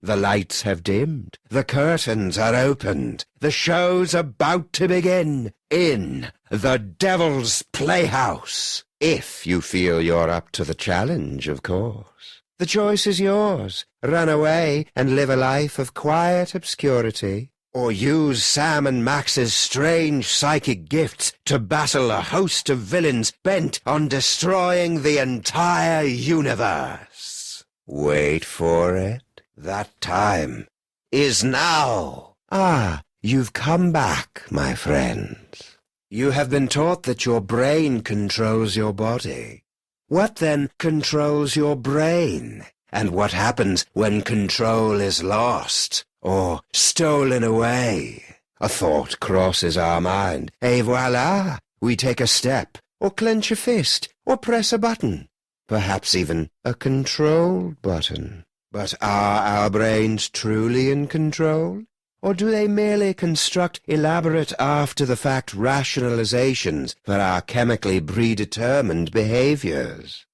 The lights have dimmed, the curtains are opened, the show's about to begin in the Devil's Playhouse. If you feel you're up to the challenge, of course. The choice is yours. Run away and live a life of quiet obscurity, or use Sam and Max's strange psychic gifts to battle a host of villains bent on destroying the entire universe. Wait for it. That time is now. Ah, you've come back, my friends. You have been taught that your brain controls your body. What then controls your brain? And what happens when control is lost or stolen away? A thought crosses our mind. Et voila! We take a step, or clench a fist, or press a button. Perhaps even a control button. But are our brains truly in control? Or do they merely construct elaborate after-the-fact rationalizations for our chemically predetermined behaviors?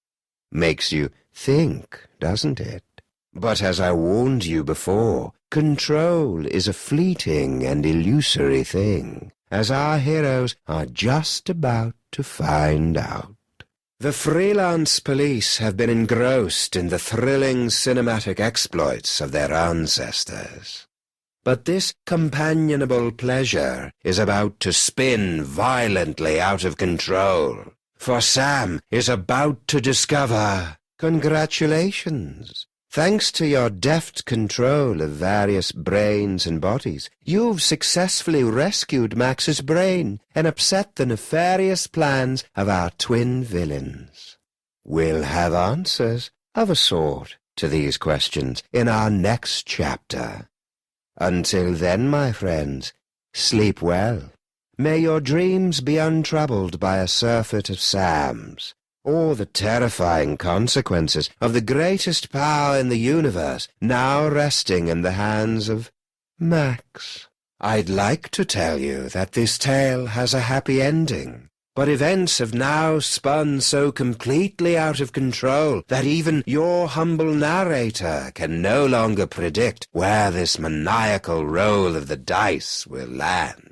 Makes you think, doesn't it? But as I warned you before, control is a fleeting and illusory thing, as our heroes are just about to find out. The freelance police have been engrossed in the thrilling cinematic exploits of their ancestors. But this companionable pleasure is about to spin violently out of control, for Sam is about to discover, congratulations, thanks to your deft control of various brains and bodies, you've successfully rescued Max's brain and upset the nefarious plans of our twin villains. We'll have answers, of a sort, to these questions in our next chapter. Until then, my friends, sleep well. May your dreams be untroubled by a surfeit of Sams, or the terrifying consequences of the greatest power in the universe now resting in the hands of Max. I'd like to tell you that this tale has a happy ending, but events have now spun so completely out of control that even your humble narrator can no longer predict where this maniacal roll of the dice will land.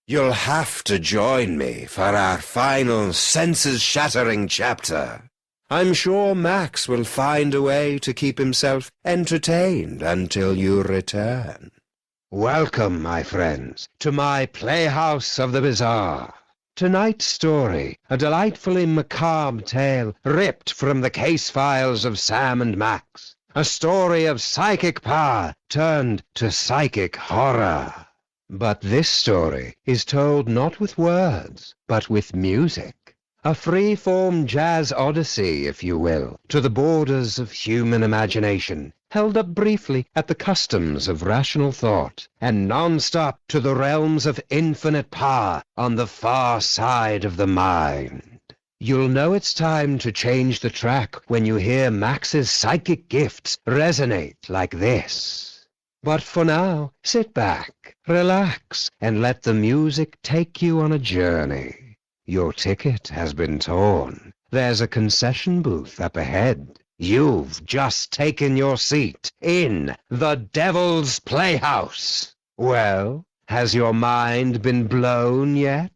You'll have to join me for our final senses-shattering chapter. I'm sure Max will find a way to keep himself entertained until you return. Welcome, my friends, to my Playhouse of the Bizarre. Tonight's story, a delightfully macabre tale ripped from the case files of Sam and Max. A story of psychic power turned to psychic horror. But this story is told not with words, but with music. A free-form jazz odyssey, if you will, to the borders of human imagination, held up briefly at the customs of rational thought, and non-stop to the realms of infinite power on the far side of the mind. You'll know it's time to change the track when you hear Max's psychic gifts resonate like this. But for now, sit back, relax, and let the music take you on a journey. Your ticket has been torn. There's a concession booth up ahead. You've just taken your seat in the Devil's Playhouse. Well, has your mind been blown yet?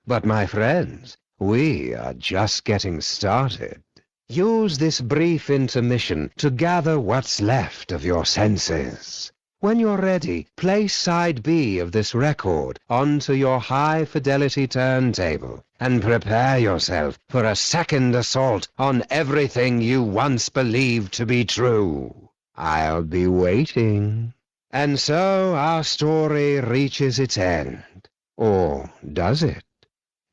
But my friends, we are just getting started. Use this brief intermission to gather what's left of your senses. When you're ready, place side B of this record onto your high-fidelity turntable and prepare yourself for a second assault on everything you once believed to be true. I'll be waiting. And so our story reaches its end. Or does it?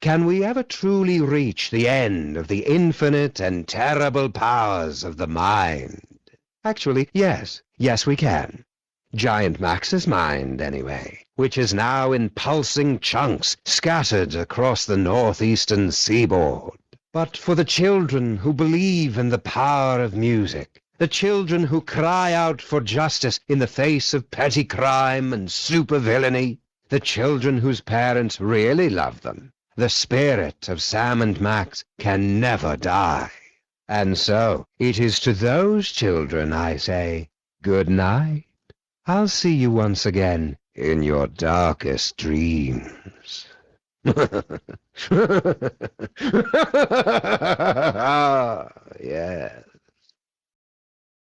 Can we ever truly reach the end of the infinite and terrible powers of the mind? Actually, yes. Yes, we can. Giant Max's mind, anyway, which is now in pulsing chunks scattered across the northeastern seaboard. But for the children who believe in the power of music, the children who cry out for justice in the face of petty crime and supervillainy, the children whose parents really love them, the spirit of Sam and Max can never die. And so it is to those children I say, good night. I'll see you once again in your darkest dreams. Yes.